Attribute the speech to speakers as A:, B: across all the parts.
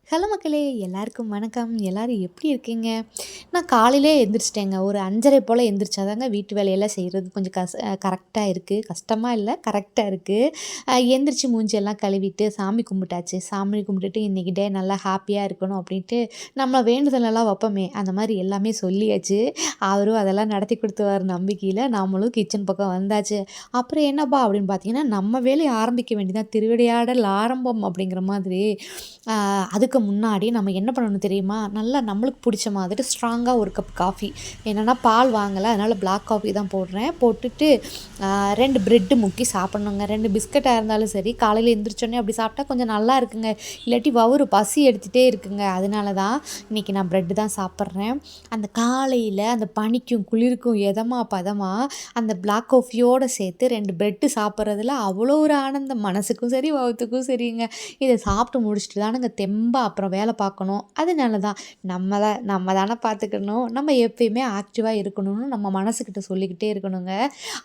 A: Hello மக்களே! எல்லாருக்கும் வணக்கம். எல்லாரும் எப்படி இருக்கீங்க? நான் காலையிலே எந்திரிச்சிட்டேங்க. ஒரு 5:30 போல எந்திரிச்சா தாங்க வீட்டு வேலையெல்லாம் செய்றது கொஞ்சம் கரெக்ட்டா இருக்கு. கஷ்டமா இல்ல, கரெக்ட்டா இருக்கு. எந்திரிச்சு மூஞ்சியெல்லாம் கழுவிட்டு சாமி கும்பிட்டாச்சு. சாமி கும்பிட்டுட்டு இன்னைக்கு டே நல்லா ஹாப்பியா இருக்கணும் அப்படின்ட்டு நம்ம வேண்டுதலெல்லாம் வைப்போமே, அந்த மாரி எல்லாமே சொல்லியாச்சு. அவரும் அதெல்லாம் நடத்தி குடுத்துருவாரு நம்பிக்கையில நாமளும் கிச்சன் பக்கம் வந்தாச்சு. அப்புறம் என்னப்பா அப்படின்னு பார்த்தீங்கன்னா, நம்ம வேலைய ஆரம்பிக்க வேண்டியதான். திருவிளையாடல் ஆரம்பம் அப்படிங்கிற மாதிரி. அ அதுக்கு முன்னாடி நம்ம என்ன பண்ணணும் தெரியுமா? நல்லா நம்மளுக்கு புடிச்ச மாதிரி ஸ்ட்ராங்கா ஒரு கப் காஃபி. என்னன்னா பால் வாங்கல. அதனால பிளாக் காஃபி தான் போடுறேன். போட்டுட்டு 2 பிரெட் முக்கி சாப்பிடணுங்க. 2 பிஸ்கட்டா இருந்தாலும் சரி, காலையில எந்திரிச்சோனே அப்படி சாப்பிட்டா கொஞ்சம் நல்லா இருக்குங்க. இல்லாட்டி வயிறு பசி எடுத்துட்டே இருக்குங்க. அதனால தான் இன்னைக்கு நான் பிரெட் தான் சாப்பிட்றேன். அந்த காலையில அந்த பனிக்கும், குளிருக்கும் எதமா பதமா அந்த பிளாக் காஃபியோட சேர்த்து 2 பிரெட் சாப்பிட்றதுல அவ்வளோ ஒரு ஆனந்தம். மனசுக்கும் சரி, வயித்துக்கும் சரிங்க. இத சாப்பிட்டு முடிச்சுட்டு தானங்க தெம்பா அப்புறம் வேலை பார்க்கணும். அதனால தான் நம்ம தானே பார்த்துக்கணும். நம்ம எப்பயுமே ஆக்டிவா இருக்கணும்னு நம்ம மனசுக்கிட்ட சொல்லிக்கிட்டே இருக்கணுங்க.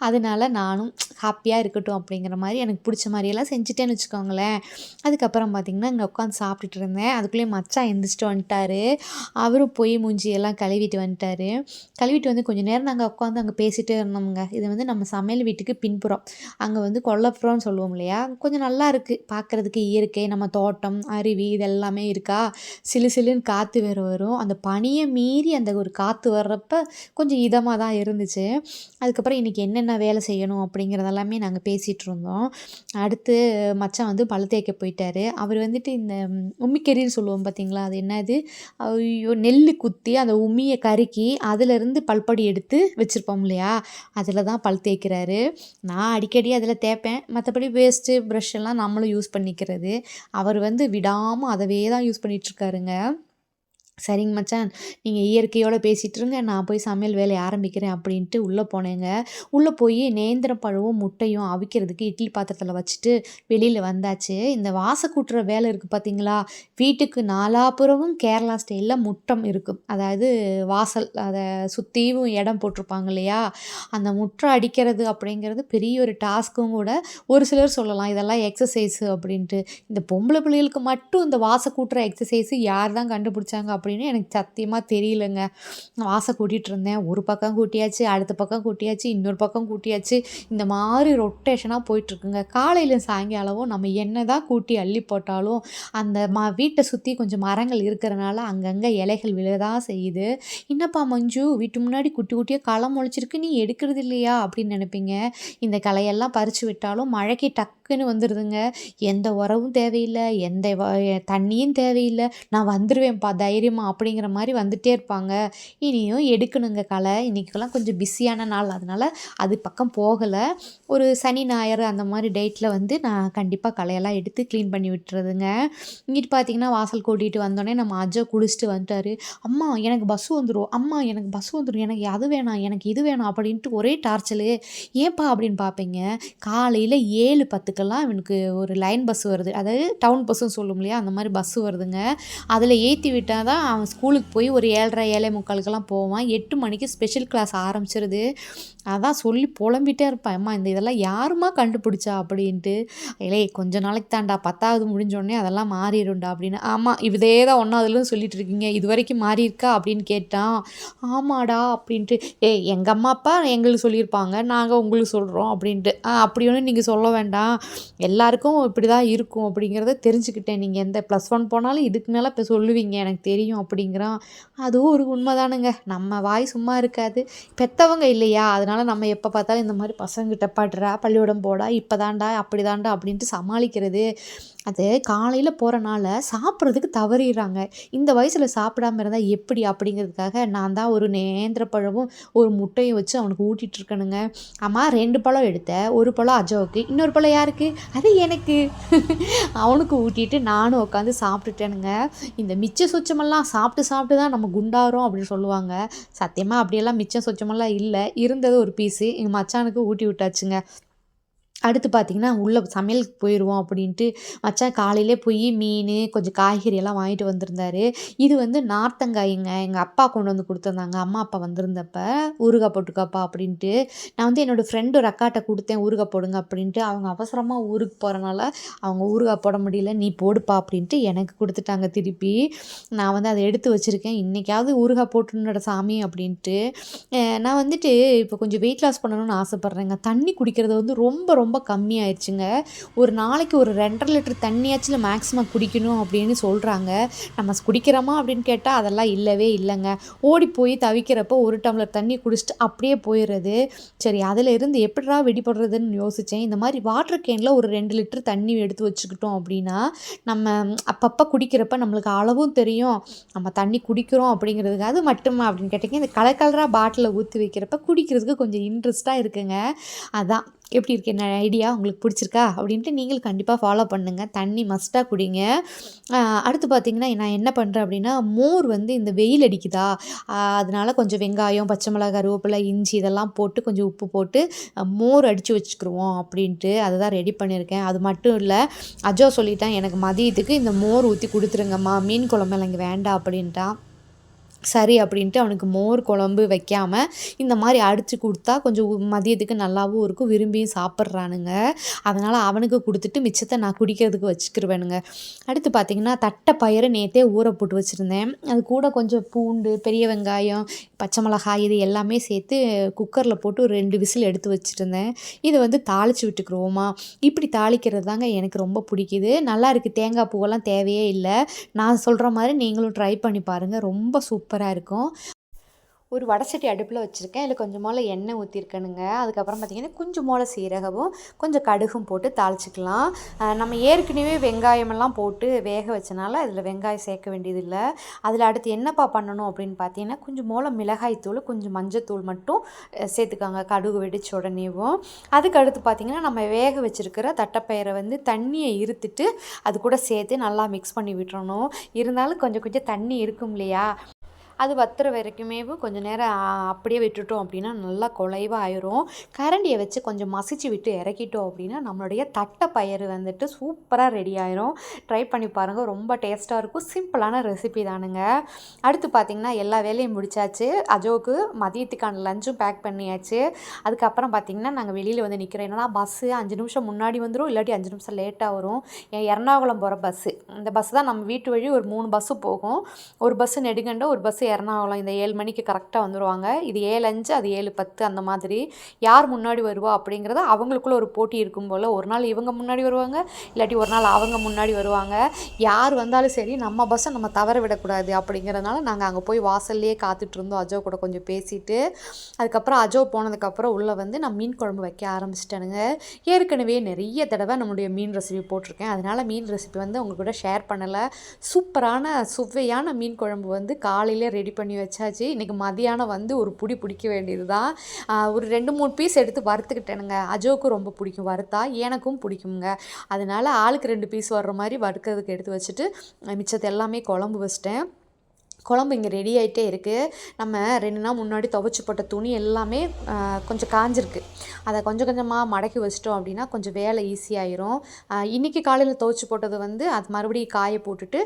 A: அதனால நானும் ஹாப்பியா இருக்கட்டும் அப்படிங்கிற மாரி எனக்கு புடிச்ச மாரியெல்லாம் செஞ்சுட்டேன்னு வச்சுக்கோங்களேன். அதுக்கப்புறம் பார்த்தீங்கன்னா, இங்க உட்காந்து சாப்பிட்டுட்டு இருந்தேன். அதுக்குள்ளேயே மச்சான் எந்திரிச்சிட்டு வந்துட்டாரு. அவரும் போய் மூஞ்சியெல்லாம் கழுவிட்டு வந்துட்டாரு. கழுவிட்டு வந்து கொஞ்ச நேரம் நாங்க உட்காந்து அங்க பேசிட்டே இருந்தோம்ங்க. இது வந்து நம்ம சமையல் வீட்டுக்கு பின்புறம். அங்க வந்து கொல்லைப்புறம்னு சொல்லுவோம் இல்லையா? கொஞ்சம் நல்லா இருக்கு பார்க்கறதுக்கு இயற்கை, நம்ம தோட்டம், அருவி இது எல்லாமே இருக்கா. சிலு சிலுன்னு காத்து வேற வரும். அந்த பனிய மீறி அந்த ஒரு காத்து வர்றப்ப கொஞ்சம் இதமா தான் இருந்துச்சு. அதுக்கப்புறம் இன்னைக்கு என்னென்ன வேலை செய்யணும் அப்படிங்கிறது எல்லாமே நாங்க பேசிட்டு இருந்தோம். அடுத்து மச்சான் வந்து பல் தேய்க்க போயிட்டாரு. அவர் வந்துட்டு இந்த உம்மிக்கறின்னு சொல்லுவோம் பார்த்தீங்களா? அது என்னது? ஐயோ! நெல்லு குத்தி அந்த உம்மிய கருக்கி அதிலருந்து பல்பொடி எடுத்து வச்சிருப்போம் இல்லையா? அதில தான் பல் தேய்க்கிறாரு. நான் அடிக்கடி அதில தேய்ப்பேன். மத்தபடி வேஸ்ட்டு, ப்ரஷ் எல்லாம் நம்மளும் யூஸ் பண்ணிக்கிறது. அவர் வந்து விடாம அதவே தான் யூஸ் பண்ணிட்டுருக்காருங்க. சரிங்க மச்சான், நீங்க இயற்கையோட பேசிட்டு இருங்க. நான் போய் சமையல் வேலைய ஆரம்பிக்கிறேன் அப்படின்ட்டு உள்ள போனேங்க. உள்ள போய் நேந்திரம் பழமும், முட்டையும் அவிக்கிறதுக்கு இட்லி பாத்திரத்தில வச்சுட்டு வெளியில வந்தாச்சு. இந்த வாசக்கூட்டுற வேலை இருக்கு பார்த்தீங்களா? வீட்டுக்கு நாலாபுறமும் கேரளா ஸ்டைல்ல முற்றம் இருக்கும். அதாவது வாசல் அத சுத்தியும் இடம் போட்டிருப்பாங்க இல்லையா? அந்த முற்றம் அடிக்கிறது அப்படிங்கிறது பெரிய ஒரு டாஸ்க்கும் கூட. ஒரு சிலர் சொல்லலாம் இதெல்லாம் எக்ஸர்சைஸு அப்படின்ட்டு. இந்த பொம்பள பிள்ளைகளுக்கு மட்டும் இந்த வாசக்கூட்டுற எக்ஸர்சைஸு யார் தான் கண்டுபிடிச்சாங்க அப்படின்னு எனக்கு சத்தியமா தெரியலங்க. வாச கூட்டிட்டு இருந்தேன். ஒரு பக்கம் கூட்டியாச்சு, அடுத்த பக்கம் கூட்டியாச்சு, இன்னொரு பக்கம் கூட்டியாச்சு. இந்த மாரி ரொட்டேஷனா போயிட்டுருக்குங்க. காலையில சாயங்காலமும் நம்ம என்னதான் கூட்டி அள்ளி போட்டாலும், அந்த வீட்ட சுத்தி கொஞ்சம் மரங்கள் இருக்கிறனால அங்கங்க இலைகள் விழதான் செய்யுது. "என்னப்பா மஞ்சு வீட்டு முன்னாடி குட்டி குட்டியா களை முளைச்சிருக்கு, நீ எடுக்கிறது இல்லையா?" அப்படின்னு நெனைப்பீங்க. இந்த களையெல்லாம் பறிச்சு விட்டாலும் மழைக்கு டக்குன்னு வந்துருதுங்க. எந்த உரமும் தேவையில்ல, எந்த தண்ணியும் தேவையில்ல. நான் வந்துருவேன்ப்பா தைரியமா அப்படிங்கிற மாரி வந்துட்டே இருப்பாங்க. இனியும் எடுக்கணுங்க களை. இன்னைக்கெல்லாம் கொஞ்சம் பிஸியான நாள். அதனால அது பக்கம் போகல. ஒரு சனி, ஞாயிறு அந்த மாரி டேட்ல வந்து நான் கண்டிப்பா களையெல்லாம் எடுத்து கிளீன் பண்ணி விட்டுறதுங்க. இங்கிட்டு பார்த்தீங்கன்னா, வாசல் கூட்டிட்டு வந்தோனே நம்ம அஜய் குளிச்சுட்டு வந்துட்டாரு. "அம்மா எனக்கு பஸ் வந்துரும். அம்மா எனக்கு பஸ் வந்துரும். எனக்கு அது வேணாம், எனக்கு இது வேணாம்" அப்படின்ட்டு ஒரே டார்ச்சலு. "ஏன்பா?" அப்படின்னு பார்ப்பீங்க. காலையில 7:10க்கெல்லாம் இவனுக்கு ஒரு லைன் பஸ் வருது. அதாவது டவுன் பஸ்ஸுன்னு சொல்லும் இல்லையா? அந்த மாரி பஸ் வருதுங்க. அதில ஏத்தி விட்டா தான் அவன் ஸ்கூலுக்கு போய் ஒரு 7:30, 7:45க்கெல்லாம் போவான். 8 மணிக்கு ஸ்பெஷல் கிளாஸ் ஆரம்பிச்சிருது. அதான் சொல்லி புலம்பிட்டே இருப்பேன். "அம்மா இதெல்லாம் யாரும்மா கண்டுபிடிச்சா?" அப்படின்ட்டு. "ஏலே கொஞ்ச நாளைக்கு தான்டா 10வது முடிஞ்சோனே அதெல்லாம் மாறிரும்டா" அப்படின்னு. "ஆமா இதே தான் 1வதுலருந்து சொல்லிட்டு இருக்கீங்க. இதுவரைக்கும் மாறியிருக்கா?" அப்படின்னு கேட்டான். "ஆமாடா" அப்படின்ட்டு. "ஏய் எங்க அம்மா, அப்பா எங்களுக்கு சொல்லியிருப்பாங்க. நாங்க உங்களுக்கு சொல்றோம்" அப்படின்ட்டு. அப்படி ஒண்ணும் நீங்க சொல்ல வேண்டாம். எல்லாருக்கும் இப்படி தான் இருக்கும் அப்படிங்கிறத தெரிஞ்சுக்கிட்டேன். நீங்க எந்த +1 போனாலும் இதுக்கு மேல இப்ப சொல்லுவீங்க எனக்கு தெரியும் அப்படிங்கிறான். அதுவும் ஒரு உண்மைதானுங்க. நம்ம வாய் சும்மா இருக்காது. பெத்தவங்க இல்லையா? அதனால நம்ம எப்ப பார்த்தாலும் இந்த மாரி பசங்ககிட்ட பட்றா, பள்ளிக்கூடம் போடா, இப்பதான்டா, அப்படிதான்டா அப்படின்ட்டு சமாளிக்கிறது. அது காலையில போறனால சாப்பிட்றதுக்கு தவறிர்றாங்க. இந்த வயசுல சாப்பிடாம இருந்தா எப்படி? அப்படிங்கிறதுக்காக நான் தான் ஒரு நேந்திர பழமும், ஒரு முட்டையும் வச்சு அவனுக்கு ஊட்டிட்டு இருக்கேனுங்க. "அம்மா 2 பழம் எடுத்தேன். 1 பழம் அஜோவுக்கு, இன்னொரு பழம் யாருக்கு? அது எனக்கு." அவனுக்கு ஊட்டிட்டு நானும் உட்காந்து சாப்பிட்டுட்டேனுங்க. இந்த மிச்ச சொச்சமெல்லாம் சாப்பிட்டு சாப்பிட்டு தான் நம்ம குண்டாகுறோம் அப்படின்னு சொல்லுவாங்க. சத்தியமா அப்படியெல்லாம் மிச்சம் சொச்சமெல்லாம் இல்ல. இருந்தது ஒரு பீஸு எங்க மச்சானுக்கு ஊட்டி விட்டாச்சுங்க. அடுத்து பார்த்தீங்கன்னா, உள்ள சமையலுக்கு போயிருவோம் அப்படின்ட்டு, மச்சான் காலையிலே போய் மீனு, கொஞ்சம் காய்கறி எல்லாம் வாங்கிட்டு வந்திருந்தாரு. இது வந்து நார்த்தங்காய்ங்க. எங்க அப்பா கொண்டு வந்து குடுத்துருந்தாங்க. அம்மா, அப்பா வந்திருந்தப்ப, "ஊறுகாய் போட்டுக்கோப்பா" அப்படின்ட்டு. நான் வந்து என்னோட ஃப்ரெண்ட் ஒரு அக்காட்ட குடுத்தேன், "ஊறுகாய் போடுங்க" அப்படின்ட்டு. அவங்க அவசரமா ஊருக்கு போறனால, அவங்க ஊறுகாய் போட முடியல. "நீ போடுப்பா" அப்படின்ட்டு எனக்கு குடுத்துட்டாங்க திருப்பி. நான் வந்து அத எடுத்து வச்சிருக்கேன். "இன்னைக்காவது ஊறுகாய் போட்டுருணும்டா சாமி" அப்படின்ட்டு. நான் வந்துட்டு இப்போ கொஞ்சம் வெயிட் லாஸ் பண்ணணும்னு ஆசைப்பட்றேங்க. தண்ணி குடிக்கிறது வந்து ரொம்ப ரொம்ப கம்மியாயிருச்சுங்க. ஒரு நாளைக்கு ஒரு 2 1/2 லிட்டர் தண்ணியாச்சும் மேக்ஸிமம் குடிக்கணும் அப்படின்னு சொல்றாங்க. நம்ம குடிக்கிறோமா அப்படின்னு கேட்டா, அதெல்லாம் இல்லவே இல்லங்க. ஓடி போய் தவிக்கிறப்போ 1 டம்ளர் தண்ணி குடிச்சிட்டு அப்படியே போயிறது. சரி அதிலிருந்து எப்பிட்றா விடுபடுறதுன்னு யோசிச்சேன். இந்த மாரி வாட்டர் கேன்ல ஒரு 2 லிட்டர் தண்ணி எடுத்து வச்சுக்கிட்டோம் அப்படின்னா, நம்ம அப்பப்ப குடிக்கிறப்ப நம்மளுக்கு அளவும் தெரியும். நம்ம தண்ணி குடிக்கிறோம் அப்படிங்கிறதுக்கு அது மட்டுமா அப்படின்னு கேட்டீங்க, இந்த கலர் கலரா பாட்டில்ல ஊத்தி வைக்கிறப்ப குடிக்கிறதுக்கு கொஞ்சம் இன்ட்ரெஸ்ட்டா இருக்குங்க. அதான் எப்படி இருக்கு என்ன ஐடியா உங்களுக்கு பிடிச்சிருக்கா? அப்படின்ட்டு நீங்களும் கண்டிப்பா ஃபாலோ பண்ணுங்க. தண்ணி மஸ்ட்டா குடிங்க. அ அடுத்து பார்த்தீங்கன்னா, நான் என்ன பண்றேன் அப்படின்னா, மோர் வந்து இந்த வெயில் அடிக்குதா, அதனால கொஞ்சம் வெங்காயம், பச்சை மிளகாய், கருவேப்பிலை, இஞ்சி இதெல்லாம் போட்டு கொஞ்சம் உப்பு போட்டு மோர் அடிச்சு வச்சுக்கிருவோம் அப்படின்ட்டு அதுதான் ரெடி பண்ணியிருக்கேன். அது மட்டும் இல்ல, அஜோ சொல்லிட்டான், "எனக்கு மதியத்துக்கு இந்த மோர் ஊத்தி குடுத்துருங்கம்மா, மீன் குழம்பு எனக்கு வேண்டாம்" அப்படின்ட்டான். சரி அப்படின்ட்டு அவனுக்கு மோர் குழம்பு வைக்காம, இந்த மாரி அடிச்சு குடுத்தா கொஞ்சம் மதியத்துக்கு நல்லாவும் இருக்கும். விரும்பியும் சாப்பிட்றானுங்க. அதனால அவனுக்கு குடுத்துட்டு மிச்சத்த நான் குடிக்கிறதுக்கு வச்சுக்கிருவேனுங்க. அடுத்து பார்த்தீங்கன்னா, தட்டப்பயிறு நேத்தே ஊற போட்டு வச்சிருந்தேன். அது கூட கொஞ்சம் பூண்டு, பெரிய வெங்காயம், பச்சை மிளகாய் இது எல்லாமே சேர்த்து குக்கர்ல போட்டு ஒரு 2 விசில் எடுத்து வச்சுருந்தேன். இத வந்து தாளிச்சு விட்டுக்குருவோமா. இப்படி தாளிக்கிறது தாங்க எனக்கு ரொம்ப பிடிக்குது. நல்லாயிருக்கு. தேங்காய் பூவெல்லாம் தேவையே இல்ல. நான் சொல்ற மாரி நீங்களும் ட்ரை பண்ணி பாருங்க. ரொம்ப சூப்பரா இருக்கும். ஒரு வடசட்டி அடுப்பில வச்சுருக்கேன். அதில கொஞ்சம் எண்ணெய் ஊத்தியிருக்கேனுங்க. அதுக்கப்புறம் பார்த்தீங்கன்னா, கொஞ்சம் சீரகமும், கொஞ்சம் கடுகும் போட்டு தாளிச்சுக்கலாம். நம்ம ஏற்கனவே வெங்காயமெல்லாம் போட்டு வேக வச்சனால, அதில வெங்காயம் சேர்க்க வேண்டியதில்ல. அதில அடுத்து என்னப்பா பண்ணணும் அப்படின்னு பார்த்தீங்கன்னா, கொஞ்சம் மிளகாய் தூள், கொஞ்சம் மஞ்சத்தூள் மட்டும் சேர்த்துக்கோங்க. கடுகு வெடிச்ச உடனேவும். அதுக்கு அடுத்து பார்த்தீங்கன்னா, நம்ம வேக வச்சிருக்கிற தட்டப்பயிரை வந்து தண்ணிய இருத்துட்டு, அது கூட சேர்த்து நல்லா மிக்ஸ் பண்ணி விட்டுறணும். இருந்தாலும் கொஞ்சம் கொஞ்சம் தண்ணி இருக்கும் இல்லையா? அது வத்துற வரைக்குமேவும் கொஞ்சம் நேரம் அப்படியே விட்டுட்டோம் அப்படின்னா நல்லா குழைவா ஆயிரும். கரண்டியை வச்சு கொஞ்சம் மசிச்சு விட்டு இறக்கிட்டோம் அப்படின்னா நம்மளுடைய தட்டைப்பயிறு வந்துட்டு சூப்பராக ரெடி ஆயிரும். ட்ரை பண்ணி பாருங்கள். ரொம்ப டேஸ்ட்டாக இருக்கும். சிம்பிளான ரெசிபி தானுங்க. அடுத்து பார்த்திங்கன்னா எல்லா வேலையும் முடிச்சாச்சு. அஜோவுக்கு மதியத்துக்கான லஞ்சும் பேக் பண்ணியாச்சு. அதுக்கப்புறம் பார்த்திங்கன்னா நாங்கள் வெளியில் வந்து நிற்கிறோம். என்னன்னா பஸ்ஸு 5 நிமிஷம் முன்னாடி வந்துடும், இல்லாட்டி 5 நிமிஷம் லேட்டாக வரும். எர்ணாகுளம் போகிற பஸ்ஸு. இந்த பஸ்ஸு தான் நம்ம வீட்டு வழி ஒரு 3 பஸ்ஸு போகும். ஒரு பஸ்ஸு நெடுங்கண்டம், ஒரு பஸ்ஸு எர்ணாகுளம். இந்த 7 மணிக்கு கரெக்டாக வந்துருவாங்க. இது 7:05 அது 7:10 அந்த மாதிரி. யார் முன்னாடி வருவா அப்படிங்கிறத அவங்களுக்குள்ள ஒரு போட்டி இருக்கும் போல். ஒரு நாள் இவங்க முன்னாடி வருவாங்க, இல்லாட்டி ஒரு நாள் அவங்க முன்னாடி வருவாங்க. யார் வந்தாலும் சரி நம்ம பஸ்ஸை நம்ம தவற விடக்கூடாது அப்படிங்கிறதுனால நாங்கள் அங்கே போய் வாசல்லையே காத்துட்ருந்தோம். அஜோ கூட கொஞ்சம் பேசிட்டு, அதுக்கப்புறம் அஜோ போனதுக்கப்புறம் உள்ளே வந்து நான் மீன் குழம்பு வைக்க ஆரம்பிச்சிட்டேனுங்க. ஏற்கனவே நிறைய தடவை நம்முடைய மீன் ரெசிபி போட்டிருக்கேன். அதனால் மீன் ரெசிபி வந்து உங்கள் கூட ஷேர் பண்ணலை. சூப்பரான சுவையான மீன் குழம்பு வந்து காலையிலே ரெடி பண்ணி வச்சாச்சு. இன்றைக்கி மதியானம் வந்து ஒரு புடி பிடிக்க வேண்டியது தான். ஒரு 2, 3 பீஸ் எடுத்து வறுத்துக்கிட்டேனுங்க. அஜோவுக்கும் ரொம்ப பிடிக்கும் வறுத்தா, எனக்கும் பிடிக்குங்க. அதனால ஆளுக்கு 2 பீஸ் வர்ற மாதிரி வறுக்கிறதுக்கு எடுத்து வச்சுட்டு மிச்சத்தை எல்லாமே குழம்பு வச்சிட்டேன். குழம்பு இங்கே ரெடி ஆகிட்டே இருக்குது. நம்ம 2 நாள் முன்னாடி துவைச்சி போட்ட துணி எல்லாமே கொஞ்சம் காஞ்சிருக்கு. அதை கொஞ்சம் கொஞ்சமாக மடக்கி வச்சிட்டோம் அப்படின்னா கொஞ்சம் வேலை ஈஸியாயிரும். இன்றைக்கி காலையில் துவைச்சி போட்டது வந்து அது மறுபடியும் காய போட்டுட்டு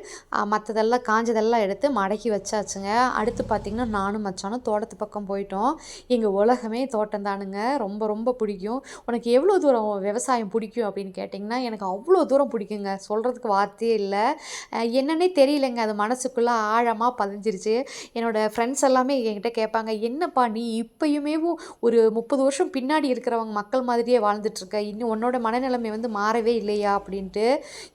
A: மற்றதெல்லாம் காஞ்சதெல்லாம் எடுத்து மடக்கி வச்சாச்சுங்க. அடுத்து பார்த்திங்கன்னா நானும் மச்சானும் தோட்டத்து பக்கம் போயிட்டோம். எங்கள் உலகமே தோட்டம் தானுங்க. ரொம்ப ரொம்ப பிடிக்கும். உனக்கு எவ்வளோ தூரம் விவசாயம் பிடிக்கும் அப்படின்னு கேட்டிங்கன்னா, எனக்கு அவ்வளோ தூரம் பிடிக்குங்க. சொல்கிறதுக்கு வார்த்தையே இல்லை. என்னன்னே தெரியலைங்க. அது மனசுக்குள்ளே ஆழமாக பதிஞ்சிருச்சு. என்னோடய ஃப்ரெண்ட்ஸ் எல்லாமே என்கிட்ட கேட்பாங்க, "என்னப்பா நீ இப்பயுமேவும் ஒரு 30 வருஷம் பின்னாடி இருக்கிறவங்க மக்கள் மாதிரியே வாழ்ந்துட்டுருக்க. இன்னும் உன்னோட மனநிலைமை வந்து மாறவே இல்லையா?" அப்படின்ட்டு.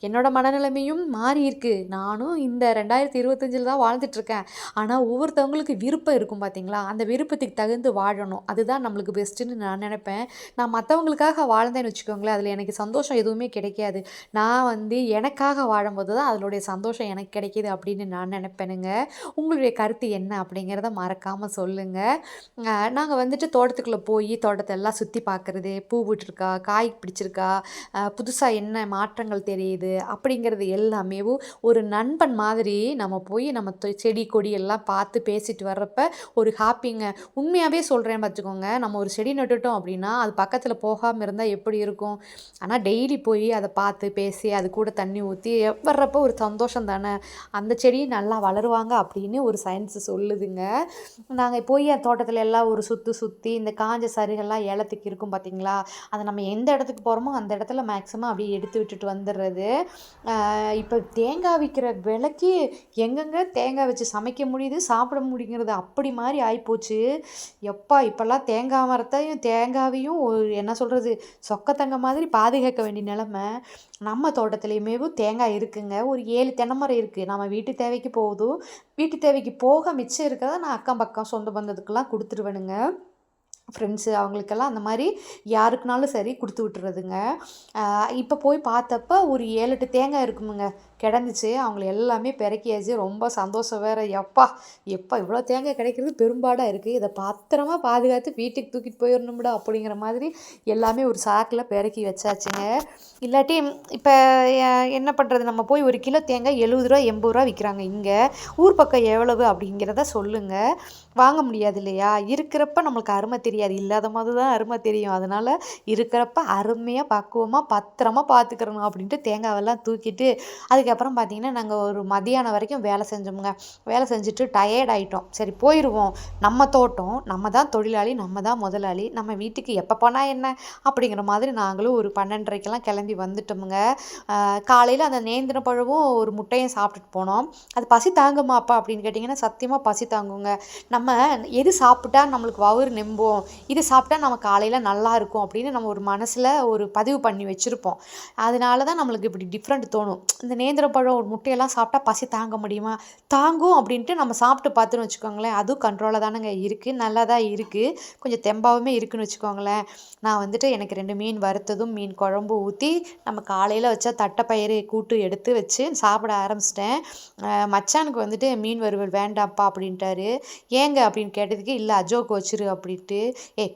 A: என்னோட மனநிலைமையும் மாறி இருக்கு. நானும் இந்த 2025 தான் வாழ்ந்துட்டுருக்கேன். ஆனால் ஒவ்வொருத்தவங்களுக்கு விருப்பம் இருக்கும் பார்த்தீங்களா? அந்த விருப்பத்துக்கு தகுந்து வாழணும். அதுதான் நம்மளுக்கு பெஸ்ட்டுன்னு நான் நினைப்பேன். நான் மற்றவங்களுக்காக வாழ்ந்தேன்னு வச்சுக்கோங்களேன், அதில் எனக்கு சந்தோஷம் எதுவுமே கிடைக்காது. நான் வந்து எனக்காக வாழும்போது தான் அதனுடைய சந்தோஷம் எனக்கு கிடைக்கிது அப்படின்னு நான் நினைப்பேனுங்க. உங்களுடைய கருத்து என்ன அப்படிங்கிறத மறக்காமல் சொல்லுங்கள். நாங்கள் வந்துட்டு தோட்டத்துக்குள்ளே போய் தோட்டத்தை எல்லாம் சுற்றி பார்க்குறது, பூ விட்டுருக்கா, காய் பிடிச்சிருக்கா, புதுசாக என்ன மாற்றங்கள் தெரியுது அப்படிங்கிறது எல்லாமே ஒரு நண்பன் மாதிரி நம்ம போய் நம்ம செடி கொடி எல்லாம் பார்த்து பேசிட்டு வர்றப்ப ஒரு ஹாப்பிங்க. உண்மையாகவே சொல்கிறேன் பார்த்துக்கோங்க. நம்ம ஒரு செடி நட்டுட்டோம் அப்படின்னா அது பக்கத்தில் போகாமல் இருந்தால் எப்படி இருக்கும்? ஆனால் டெய்லி போய் அதை பார்த்து பேசி அது கூட தண்ணி ஊற்றி வர்றப்போ ஒரு சந்தோஷம் தானே. அந்த செடி நல்லா வளருவாங்க அப்படின்னு ஒரு சயின்ஸ் சொல்லுதுங்க. நாங்கள் போய் என் தோட்டத்தில் எல்லாம் ஒரு சுற்றி இந்த காஞ்ச சருகெல்லாம் ஏலத்துக்கு இருக்கும் பார்த்தீங்களா, அதை நம்ம எந்த இடத்துக்கு போகிறோமோ அந்த இடத்துல மேக்ஸிமம் அப்படியே எடுத்து விட்டுட்டு வந்துடுறது. இப்போ தேங்காய் விற்கிற விலைக்கு எங்கெங்க தேங்காய் வச்சு சமைக்க முடியுது, சாப்பிட முடியுங்கிறது அப்படி மாதிரி ஆகிப்போச்சு. எப்பா இப்போல்லாம் தேங்காய் மரத்தையும் தேங்காவையும் என்ன சொல்கிறது, சொக்கத்தங்க மாதிரி பாதுகாக்க வேண்டிய நிலமை. நம்ம தோட்டத்துலேயுமே தேங்காய் இருக்குங்க. ஒரு 7 தென்னை மரம் இருக்குது. நம்ம வீட்டு தேவைக்கு போகுதும், வீட்டு தேவைக்கு போக மிச்சம் இருக்கிறத நான் அக்கம் பக்கம் சொந்த பந்தத்துக்கெல்லாம் கொடுத்துருவேனுங்க. ஃப்ரெண்ட்ஸு அவங்களுக்கெல்லாம் அந்த மாதிரி யாருக்குனாலும் சரி கொடுத்து விட்டுறதுங்க. இப்போ போய் பார்த்தப்ப ஒரு 7, 8 தேங்காய் இருக்குமுங்க கிடந்துச்சு. அவங்கள எல்லாமே பெருக்கியாச்சு. ரொம்ப சந்தோஷம் வேறு. எப்பா இவ்வளோ தேங்காய் கிடைக்கிறது பெரும்பாடாக இருக்குது, இதை பத்திரமா பாதுகாத்து வீட்டுக்கு தூக்கிட்டு போயிடணும்டா அப்படிங்கிற மாதிரி எல்லாமே ஒரு சாக்கில் பெருக்கி வச்சாச்சுங்க. இல்லாட்டி இப்போ என்ன பண்ணுறது, நம்ம போய் ஒரு கிலோ தேங்காய் 70 ரூபா 80 ரூபா விற்கிறாங்க. இங்கே ஊர் பக்கம் எவ்வளவு அப்படிங்கிறத சொல்லுங்கள். வாங்க முடியாது இல்லையா? இருக்கிறப்ப நம்மளுக்கு அருமை தெரியாது, இல்லாத மாதிரி தான் அருமை தெரியும். அதனால் இருக்கிறப்ப அருமையாக பக்குவமாக பத்திரமா பார்த்துக்கிறணும் அப்படின்ட்டு தேங்காவெல்லாம் தூக்கிட்டு அதுக்கப்புறம் பார்த்திங்கன்னா நாங்கள் ஒரு மதியானம் வரைக்கும் வேலை செஞ்சோமுங்க. வேலை செஞ்சுட்டு டயர்ட் ஆகிட்டோம். சரி போயிடுவோம், நம்ம தோட்டம், நம்ம தான் தொழிலாளி, நம்ம தான் முதலாளி, நம்ம வீட்டுக்கு எப்போ போனால் என்ன அப்படிங்கிற மாதிரி நாங்களும் ஒரு 12:30க்கெல்லாம் கிளம்பி வந்துட்டோமுங்க. காலையில் அந்த நேந்திர பழமும் ஒரு முட்டையும் சாப்பிட்டுட்டு போனோம். அது பசி தாங்குமாப்பா அப்படின்னு கேட்டிங்கன்னா சத்தியமாக பசி தாங்குங்க. நம்ம எது சாப்பிட்டா நம்மளுக்கு வயிறு நெம்போம், இது சாப்பிட்டா நம்ம காலையில் நல்லா இருக்கும் அப்படின்னு நம்ம ஒரு மனசில் ஒரு பதிவு பண்ணி வச்சுருப்போம். அதனால தான் நம்மளுக்கு இப்படி டிஃப்ரெண்ட் தோணும். இந்த நேந்திர பழம் ஒரு முட்டையெல்லாம் சாப்பிட்டா பசி தாங்க முடியுமா? தாங்கும் அப்படின்ட்டு நம்ம சாப்பிட்டு பார்த்துன்னு வச்சுக்கோங்களேன். அதுவும் கண்ட்ரோலாக தானேங்க இருக்குது, நல்லா தான் இருக்குது, கொஞ்சம் தெம்பாகவுமே இருக்குதுன்னு வச்சுக்கோங்களேன். நான் வந்துட்டு எனக்கு 2 மீன் வறுத்ததும் மீன் குழம்பு ஊற்றி நம்ம காலையில் வச்சா தட்டைப்பயிறு கூட்டு எடுத்து வச்சு சாப்பிட ஆரம்பிச்சிட்டேன். மச்சானுக்கு வந்துட்டு மீன் வறுவல் வேண்டாம்ப்பா அப்படின்ட்டாரு. ஏங்க அப்படின்னு கேட்டதுக்கு, இல்லை அஜோக்கு வச்சிரு அப்படின்ட்டு.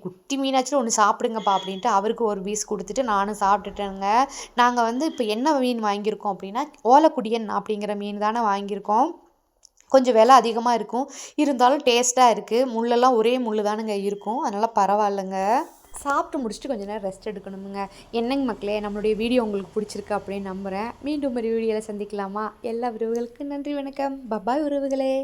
A: குட்டி மீனாச்சும் ஒன்று சாப்பிடுங்கப்பா அப்படின்ட்டு அவருக்கு ஒரு பீஸ் கொடுத்துட்டு நானும் சாப்பிட்டுட்டேங்க. நாங்கள் வந்து இப்போ என்ன மீன் வாங்கியிருக்கோம் அப்படின்னா ஓலக்குடியன் அப்படிங்கிற மீன் தானே வாங்கியிருக்கோம். கொஞ்சம் விலை அதிகமாக இருக்கும், இருந்தாலும் டேஸ்ட்டாக இருக்குது. முள்ளெல்லாம் ஒரே முள் தானுங்க இருக்கும், அதனால் பரவாயில்லைங்க. சாப்பிட்டு முடிச்சுட்டு கொஞ்சம் நேரம் ரெஸ்ட் எடுக்கணுமுங்க. என்னங்க மக்களே, நம்மளுடைய வீடியோ உங்களுக்கு பிடிச்சிருக்கு அப்படின்னு நம்புகிறேன். மீண்டும் ஒரு வீடியோவில் சந்திக்கலாமா? எல்லா உறவுகளுக்கும் நன்றி, வணக்கம், பபாய் உறவுகளே.